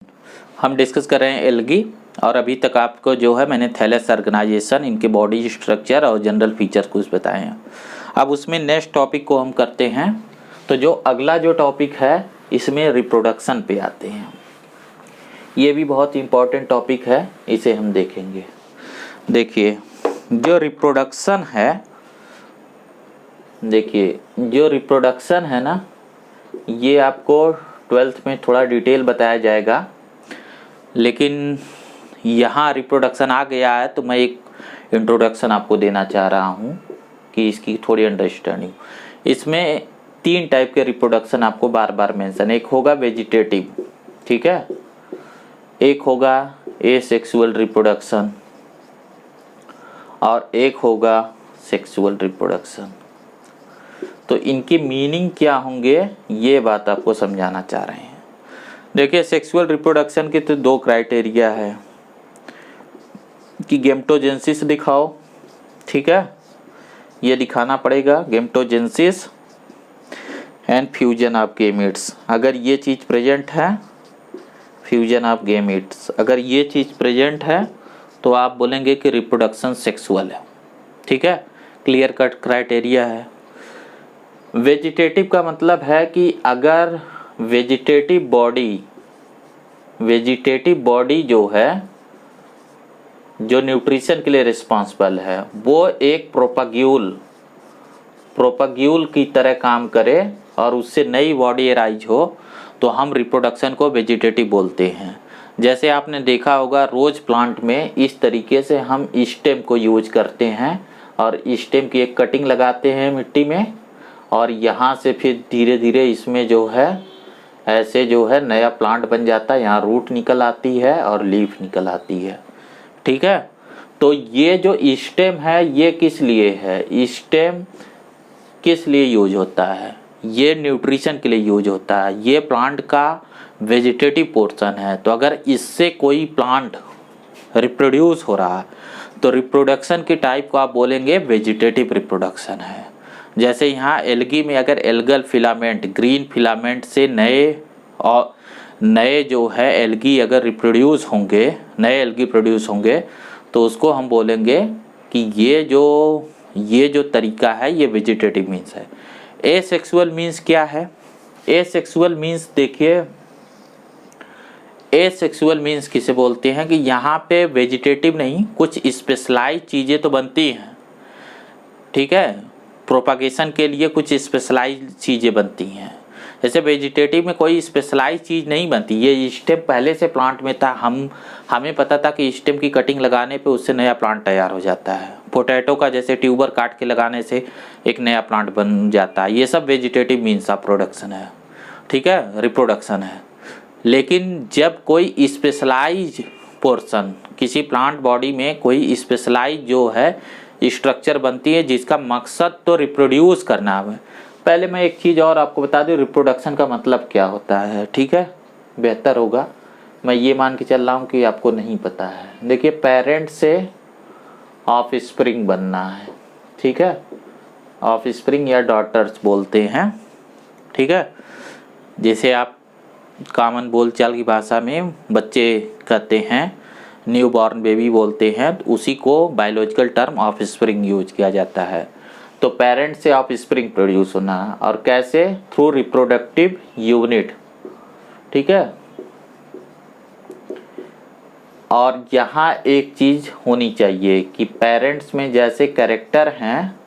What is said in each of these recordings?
हम डिस्कस कर रहे हैं एल्गी और अभी तक आपको जो है मैंने थैलेस ऑर्गेनाइजेशन, इनके बॉडी स्ट्रक्चर और जनरल फीचर कुछ बताए हैं। अब उसमें नेक्स्ट टॉपिक को हम करते हैं। तो जो अगला जो टॉपिक है इसमें रिप्रोडक्शन पे आते हैं। ये भी बहुत इम्पोर्टेंट टॉपिक है, इसे हम देखेंगे। देखिए जो रिप्रोडक्शन है ना, ये आपको 12th में थोड़ा डिटेल बताया जाएगा, लेकिन यहाँ रिप्रोडक्शन आ गया है तो मैं एक इंट्रोडक्शन आपको देना चाह रहा हूँ कि इसकी थोड़ी अंडरस्टैंडिंग। इसमें 3 टाइप के रिप्रोडक्शन आपको बार बार मेंशन, एक होगा वेजिटेटिव, ठीक है, एक होगा एसेक्सुअल रिप्रोडक्शन और एक होगा सेक्सुअल रिप्रोडक्शन। तो इनकी मीनिंग क्या होंगे ये बात आपको समझाना चाह रहे हैं। देखिए सेक्सुअल रिप्रोडक्शन के तो 2 क्राइटेरिया है कि गेमेटोजेनेसिस दिखाओ, ठीक है, ये दिखाना पड़ेगा gametogenesis and fusion of gametes. अगर ये चीज़ प्रेजेंट है, फ्यूजन ऑफ गैमेट्स, अगर ये चीज़ प्रेजेंट है तो आप बोलेंगे कि रिप्रोडक्शन सेक्सुअल है, ठीक है, क्लियर कट क्राइटेरिया है। वेजिटेटिव का मतलब है कि अगर वेजिटेटिव बॉडी जो है, जो न्यूट्रिशन के लिए रिस्पॉन्सिबल है, वो एक प्रोपाग्यूल की तरह काम करे और उससे नई बॉडी एराइज हो, तो हम रिप्रोडक्शन को वेजिटेटिव बोलते हैं। जैसे आपने देखा होगा रोज प्लांट में इस तरीके से हम स्टेम को यूज करते हैं और स्टेम की एक कटिंग लगाते हैं मिट्टी में, और यहाँ से फिर धीरे धीरे इसमें जो है ऐसे जो है नया प्लांट बन जाता है। यहाँ रूट निकल आती है और लीफ निकल आती है, ठीक है। तो ये जो स्टेम है ये किस लिए है, स्टेम किस लिए यूज होता है, ये न्यूट्रिशन के लिए यूज होता है, ये प्लांट का वेजिटेटिव पोर्शन है। तो अगर इससे कोई प्लांट रिप्रोड्यूस हो रहा है तो रिप्रोडक्शन के टाइप को आप बोलेंगे वेजिटेटिव रिप्रोडक्शन है। जैसे यहाँ एल्गी में अगर एल्गल फिलामेंट, ग्रीन फिलामेंट से नए जो है एल्गी अगर रिप्रोड्यूस होंगे, नए एल्गी प्रोड्यूस होंगे, तो उसको हम बोलेंगे कि ये जो तरीका है ये वेजिटेटिव मीन्स है। एसेक्सुअल मीन्स क्या है? एसेक्सुअल मीन्स देखिए, एसेक्सुअल मीन्स किसे बोलते हैं कि यहाँ पे वेजिटेटिव नहीं, कुछ स्पेशलाइज चीज़ें तो बनती हैं, ठीक है, प्रोपागेशन के लिए कुछ स्पेशलाइज चीज़ें बनती हैं। जैसे वेजिटेटिव में कोई स्पेशलाइज चीज़ नहीं बनती, ये स्टेम पहले से प्लांट में था, हमें पता था कि स्टेम की कटिंग लगाने पे उससे नया प्लांट तैयार हो जाता है। पोटैटो का जैसे ट्यूबर काट के लगाने से एक नया प्लांट बन जाता है। ये सब वेजिटेटिव मीन्स ऑफ प्रोडक्शन है, ठीक है, रिप्रोडक्शन है। लेकिन जब कोई स्पेशलाइज पोर्शन, किसी प्लांट बॉडी में कोई स्पेशलाइज जो है स्ट्रक्चर बनती है जिसका मकसद तो रिप्रोड्यूस करना है। पहले मैं एक चीज़ और आपको बता दूं, रिप्रोडक्शन का मतलब क्या होता है, ठीक है, बेहतर होगा। मैं ये मान के चल रहा हूँ कि आपको नहीं पता है। देखिए पेरेंट से ऑफ स्प्रिंग बनना है, ठीक है, ऑफ स्प्रिंग या डॉटर्स बोलते हैं, ठीक है। जैसे आप कॉमन बोलचाल की भाषा में बच्चे कहते हैं, न्यू बॉर्न बेबी बोलते हैं, उसी को biological term of spring use किया जाता है। तो पेरेंट से ऑफ स्प्रिंग प्रोड्यूस होना, और कैसे? थ्रू रिप्रोडक्टिव यूनिट, ठीक है। और यहाँ एक चीज होनी चाहिए कि पेरेंट्स में जैसे कैरेक्टर हैं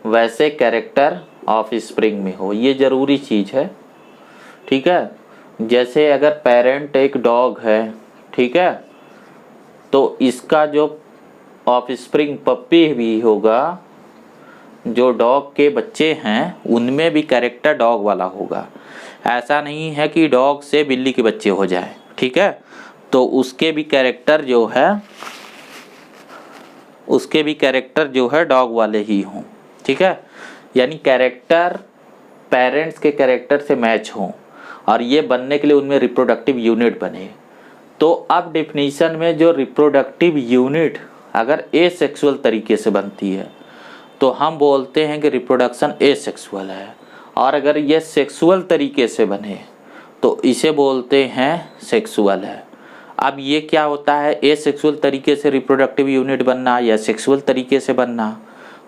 वैसे कैरेक्टर ऑफ स्प्रिंग में हो, ये जरूरी चीज है, ठीक है। जैसे अगर पेरेंट एक डॉग है, ठीक है, तो इसका जो ऑफ स्प्रिंग पप्पी भी होगा, जो डॉग के बच्चे हैं उनमें भी कैरेक्टर डॉग वाला होगा। ऐसा नहीं है कि डॉग से बिल्ली के बच्चे हो जाए, ठीक है, तो उसके भी कैरेक्टर जो है डॉग वाले ही हों, ठीक है। यानी कैरेक्टर पेरेंट्स के कैरेक्टर से मैच हों, और ये बनने के लिए उनमें रिप्रोडक्टिव यूनिट बने। तो अब डेफिनेशन में जो रिप्रोडक्टिव यूनिट अगर एसेक्सुअल तरीके से बनती है तो हम बोलते हैं कि रिप्रोडक्शन एसेक्सुअल है, और अगर ये सेक्सुअल तरीके से बने तो इसे बोलते हैं सेक्सुअल है। अब ये क्या होता है, एसेक्सुअल तरीके से रिप्रोडक्टिव यूनिट बनना या सेक्सुअल तरीके से बनना।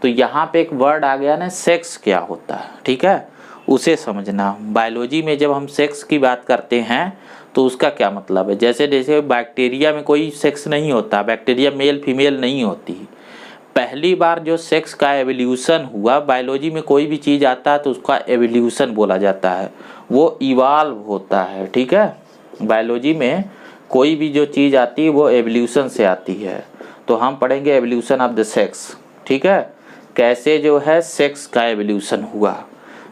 तो यहाँ पे एक वर्ड आ गया ना, सेक्स क्या होता है, ठीक है, उसे समझना। बायोलॉजी में जब हम सेक्स की बात करते हैं तो उसका क्या मतलब है। जैसे जैसे बैक्टीरिया में कोई सेक्स नहीं होता, बैक्टीरिया मेल फीमेल नहीं होती। पहली बार जो सेक्स का एवोल्यूशन हुआ, बायोलॉजी में कोई भी चीज़ आता है तो उसका एवोल्यूशन बोला जाता है, वो इवाल्व होता है, ठीक है। बायोलॉजी में कोई भी जो चीज़ आती है वो एवोल्यूशन से आती है। तो हम पढ़ेंगे एवोल्यूशन ऑफ द सेक्स, ठीक है, कैसे जो है सेक्स का एवोल्यूशन हुआ।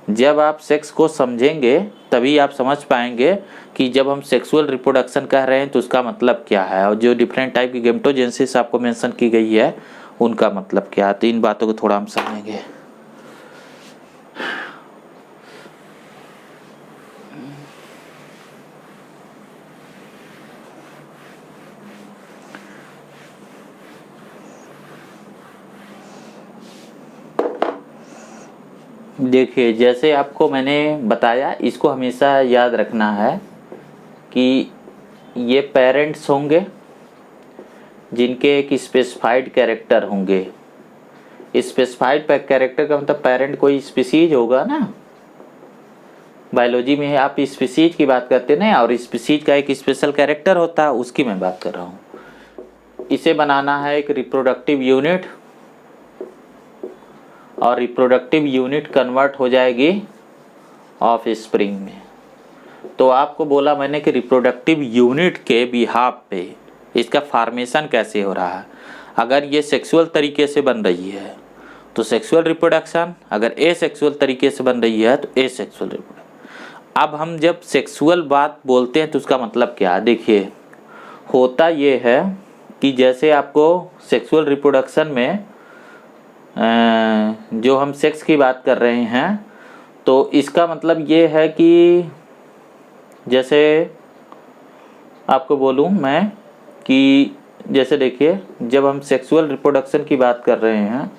जब आप सेक्स को समझेंगे तभी आप समझ पाएंगे कि जब हम सेक्सुअल रिप्रोडक्शन कह रहे हैं तो उसका मतलब क्या है, और जो डिफरेंट टाइप की गेमेटोजेनेसिस आपको मेंशन की गई है उनका मतलब क्या है। तो इन बातों को थोड़ा हम समझेंगे। देखिए, जैसे आपको मैंने बताया, इसको हमेशा याद रखना है कि ये पेरेंट्स होंगे जिनके एक स्पेसिफाइड कैरेक्टर होंगे। स्पेसिफाइड कैरेक्टर का मतलब पेरेंट कोई स्पीसीज होगा ना। बायोलॉजी में आप स्पीसीज की बात करते हैं ना, और स्पीसीज का एक स्पेशल कैरेक्टर होता है, उसकी मैं बात कर रहा हूँ। इसे बनाना है एक रिप्रोडक्टिव यूनिट, और रिप्रोडक्टिव यूनिट कन्वर्ट हो जाएगी ऑफ स्प्रिंग में। तो आपको बोला मैंने कि रिप्रोडक्टिव यूनिट के बिहाफ पे इसका फॉर्मेशन कैसे हो रहा है। अगर ये सेक्सुअल तरीके से बन रही है तो सेक्सुअल रिप्रोडक्शन, अगर एसेक्सुअल तरीके से बन रही है तो एसेक्सुअल रिप्रोडक्शन। अब हम जब सेक्सुअल बात बोलते हैं तो उसका मतलब क्या है। देखिए, होता ये है कि जैसे आपको सेक्सुअल रिप्रोडक्शन में जो हम सेक्स की बात कर रहे हैं तो इसका मतलब ये है कि जैसे आपको बोलूँ मैं कि जैसे देखिए, जब हम सेक्सुअल रिप्रोडक्शन की बात कर रहे हैं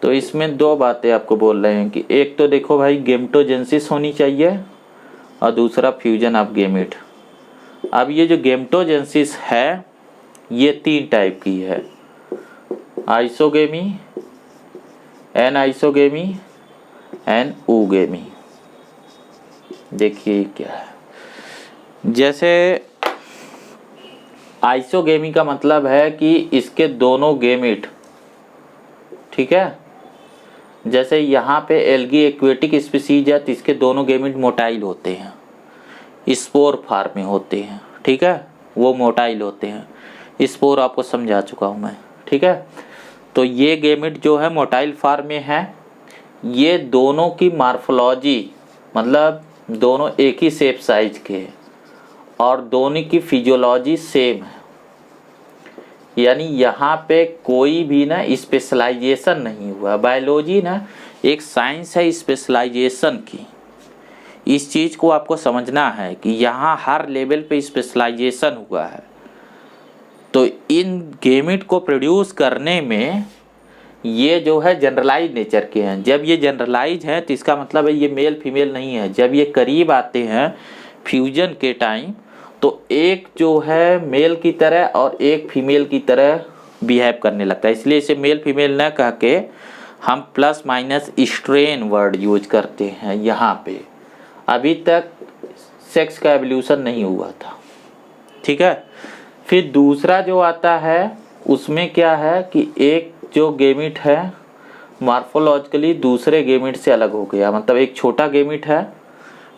तो इसमें दो बातें आपको बोल रहे हैं कि एक तो देखो भाई गेमेटोजेनेसिस होनी चाहिए, और दूसरा फ्यूजन ऑफ गेमेट। अब ये जो गेमेटोजेनेसिस है ये 3 टाइप की है, आइसोगेमी, एनआइसोगेमी, एनओगेमी। देखिए क्या है। जैसे आइसोगेमी का मतलब है कि इसके दोनों गेमेट, ठीक है, जैसे यहाँ पे एल्गी एक्वेटिक स्पीसीज है तो इसके दोनों गेमेट मोटाइल होते हैं, स्पोर फॉर्म में होते हैं, ठीक है, वो मोटाइल होते हैं। स्पोर आपको समझा चुका हूँ मैं, ठीक है। तो ये गेमेट जो है मोटाइल फॉर्म में है। ये दोनों की मार्फोलॉजी मतलब दोनों एक ही शेप साइज के हैं और दोनों की फिजियोलॉजी सेम है, यानी यहाँ पे कोई भी ना स्पेशलाइजेशन नहीं हुआ। बायोलॉजी ना एक साइंस है स्पेशलाइजेशन की। इस चीज़ को आपको समझना है कि यहाँ हर लेवल पे स्पेशलाइजेशन हुआ है। तो इन गेमेट को प्रोड्यूस करने में ये जो है जनरलाइज नेचर के हैं। जब ये जनरलाइज हैं तो इसका मतलब है ये मेल फीमेल नहीं है। जब ये करीब आते हैं फ्यूजन के टाइम तो एक जो है मेल की तरह और एक फीमेल की तरह बिहेव करने लगता है, इसलिए इसे मेल फीमेल न कह के हम plus minus strain word use करते हैं। यहाँ पे अभी तक सेक्स का एवोल्यूशन नहीं हुआ था, ठीक है। फिर दूसरा जो आता है उसमें क्या है कि एक जो गेमिट है मॉर्फोलॉजिकली दूसरे गेमिट से अलग हो गया, मतलब एक छोटा गेमिट है,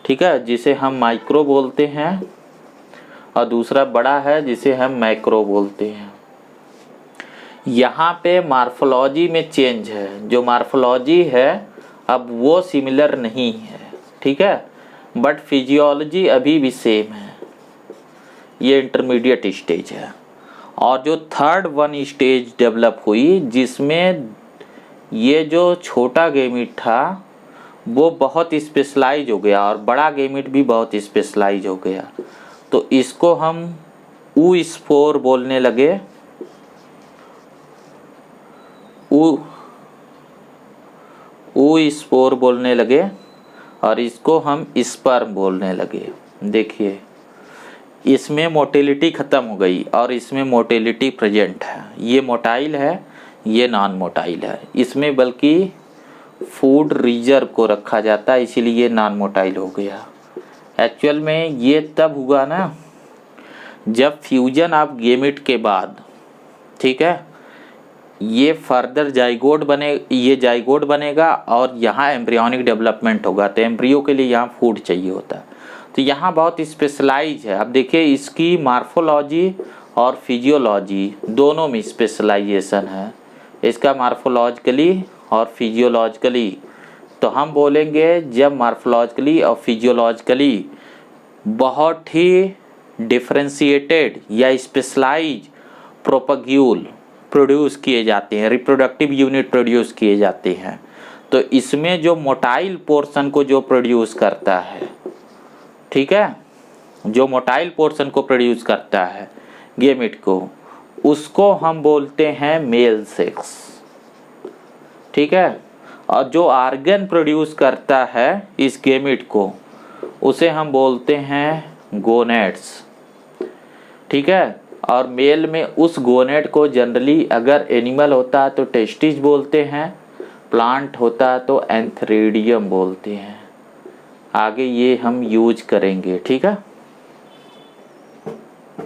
ठीक है, जिसे हम माइक्रो बोलते हैं, और दूसरा बड़ा है जिसे हम मैक्रो बोलते हैं। यहाँ पे मॉर्फोलॉजी में चेंज है, जो मॉर्फोलॉजी है अब वो सिमिलर नहीं है, ठीक है, बट फिजियोलॉजी अभी भी सेम है। ये इंटरमीडिएट स्टेज है। और जो थर्ड वन स्टेज डेवलप हुई जिसमें ये जो छोटा गेमिट था वो बहुत स्पेशलाइज हो गया और बड़ा गेमिट भी बहुत स्पेशलाइज हो गया, तो इसको हम ऊ-स्पोर बोलने लगे। oospore बोलने लगे और इसको हम स्पर्म बोलने लगे। देखिए इसमें मोटिलिटी ख़त्म हो गई और इसमें मोटिलिटी प्रेजेंट है। ये मोटाइल है, ये नॉन मोटाइल है। इसमें बल्कि फूड रिजर्व को रखा जाता है, इसीलिए ये नॉन मोटाइल हो गया। एक्चुअल में ये तब हुआ ना जब फ्यूजन ऑफ गेमिट के बाद, ठीक है, ये फर्दर जाइगोट बने, ये जाइगोट बनेगा और यहाँ एम्ब्रियोनिक डेवलपमेंट होगा। तो एम्ब्रियो के लिए यहाँ फूड चाहिए होता है। तो यहाँ बहुत स्पेशलाइज है। अब देखिए इसकी मार्फोलॉजी और फिजियोलॉजी दोनों में स्पेशलाइजेशन है, इसका मार्फोलॉजिकली और फिजियोलॉजिकली। तो हम बोलेंगे जब मार्फोलॉजिकली और फिजियोलॉजिकली बहुत ही डिफरेंशिएटेड या स्पेशलाइज प्रोपग्यूल प्रोड्यूस किए जाते हैं, रिप्रोडक्टिव यूनिट प्रोड्यूस किए जाते हैं, तो इसमें जो मोटाइल पोर्शन को जो प्रोड्यूस करता है, ठीक है, जो मोटाइल पोर्शन को प्रोड्यूस करता है गेमिट को, उसको हम बोलते हैं मेल सेक्स, ठीक है। और जो आर्गन प्रोड्यूस करता है इस गेमिट को, उसे हम बोलते हैं गोनेड्स, ठीक है। और मेल में उस गोनेड को जनरली अगर एनिमल होता है तो टेस्टिस बोलते हैं, प्लांट होता है तो एंथ्रेडियम बोलते हैं। आगे ये हम यूज करेंगे, ठीक है,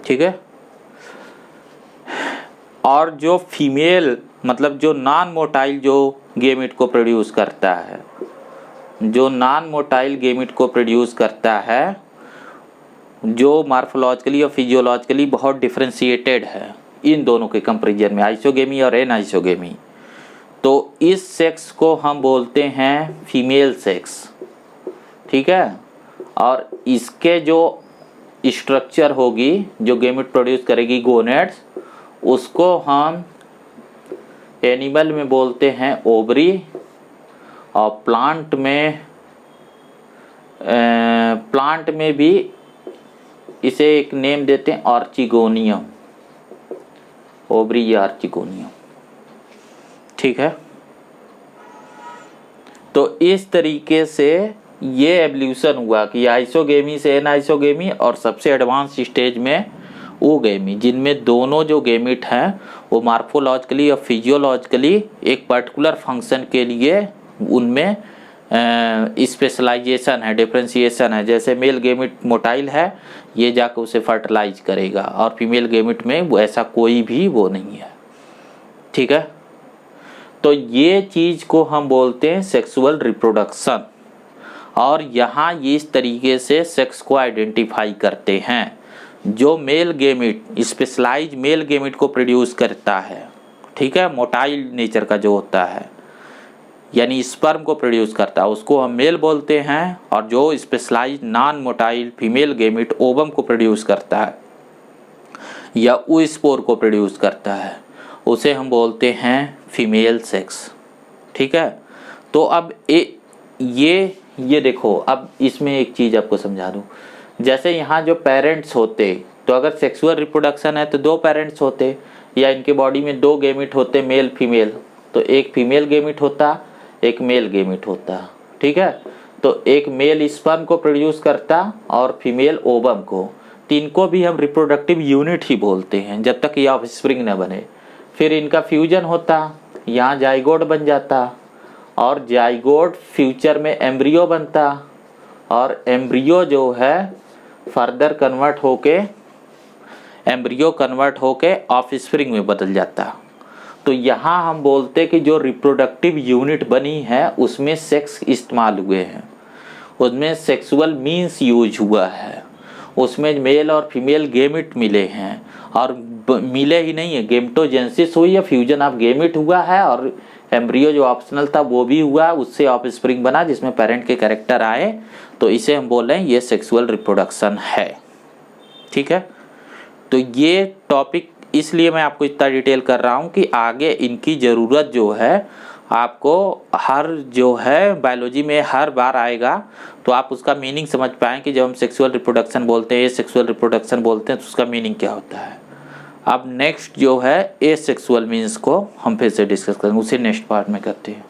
ठीक है। और जो फीमेल मतलब जो नॉन मोटाइल जो गेमिट को प्रोड्यूस करता है, जो नॉन मोटाइल गेमिट को प्रोड्यूस करता है, जो मार्फोलॉजिकली और फिजियोलॉजिकली बहुत डिफरेंशिएटेड है इन दोनों के कंपैरिजन में, आइसोगेमी और एनाइसोगेमी, तो इस सेक्स को हम बोलते हैं फीमेल सेक्स, ठीक है। और इसके जो स्ट्रक्चर होगी, जो गेमिट प्रोड्यूस करेगी गोनेड्स, उसको हम एनिमल में बोलते हैं ओवरी और प्लांट में भी इसे एक नेम देते हैं आर्चिगोनियम, ओवरी या आर्चिगोनियम, ठीक है। तो इस तरीके से ये एवोल्यूशन हुआ कि आइसोगेमी से एनाइसोगेमी और सबसे एडवांस स्टेज में ओगेमी, जिनमें दोनों जो गेमिट हैं वो मार्फोलॉजिकली और फिजियोलॉजिकली एक पर्टिकुलर फंक्शन के लिए उनमें स्पेशलाइजेशन है, डिफरेंशिएशन है। जैसे मेल गेमिट मोटाइल है, ये जाकर उसे फर्टिलाइज करेगा, और फीमेल गेमिट में वो ऐसा कोई भी वो नहीं है, ठीक है। तो ये चीज़ को हम बोलते हैं सेक्सुअल रिप्रोडक्शन, और यहाँ ये इस तरीके से सेक्स को आइडेंटिफाई करते हैं। जो male gamete specialize male gamete को प्रोड्यूस करता है, ठीक है, मोटाइल नेचर का जो होता है, यानी स्पर्म को प्रोड्यूस करता है, उसको हम मेल बोलते हैं। और जो specialize non motile female gamete ovum को प्रोड्यूस करता है या oospore को प्रोड्यूस करता है, उसे हम बोलते हैं फीमेल सेक्स, ठीक है। तो अब ये देखो, अब इसमें एक चीज़ आपको समझा दूँ। जैसे यहाँ जो पेरेंट्स होते, तो अगर सेक्सुअल रिप्रोडक्शन है तो दो पेरेंट्स होते, या इनके बॉडी में दो गेमिट होते मेल फीमेल, तो एक फीमेल गेमिट होता, एक मेल गेमिट होता, ठीक है। तो एक मेल स्पर्म को प्रोड्यूस करता और फीमेल ओवम को, तीन को भी हम रिप्रोडक्टिव यूनिट ही बोलते हैं जब तक ये ऑफस्प्रिंग न बने। फिर इनका फ्यूजन होता, यहाँ जाइगोट बन जाता, और जाइगोट फ्यूचर में एम्ब्रियो बनता, और एम्ब्रियो जो है फर्दर एम्ब्रियो कन्वर्ट होके ऑफस्प्रिंग में बदल जाता। तो यहाँ हम बोलते कि जो रिप्रोडक्टिव यूनिट बनी है उसमें सेक्स इस्तेमाल हुए हैं, उसमें सेक्सुअल मीन्स यूज हुआ है, उसमें मेल और फीमेल गेमिट मिले हैं, और मिले ही नहीं है, गेमेटोजेनेसिस हुई है, फ्यूजन ऑफ गेमिट हुआ है, और एम्ब्रियो जो ऑप्शनल था वो भी हुआ, उससे ऑफस्प्रिंग बना जिसमें पेरेंट के कैरेक्टर आए। तो इसे हम बोल रहे हैं ये सेक्सुअल रिप्रोडक्शन है, ठीक है। तो ये टॉपिक इसलिए मैं आपको इतना डिटेल कर रहा हूँ कि आगे इनकी ज़रूरत जो है आपको हर जो है बायोलॉजी में हर बार आएगा, तो आप उसका मीनिंग समझ पाएँ कि जब हम सेक्सुअल रिप्रोडक्शन बोलते हैं, सेक्सुअल रिप्रोडक्शन बोलते हैं, तो उसका मीनिंग क्या होता है। अब नेक्स्ट जो है ए सेक्सुअल मीन्स को हम फिर से डिस्कस करेंगे, उसे नेक्स्ट पार्ट में करते हैं।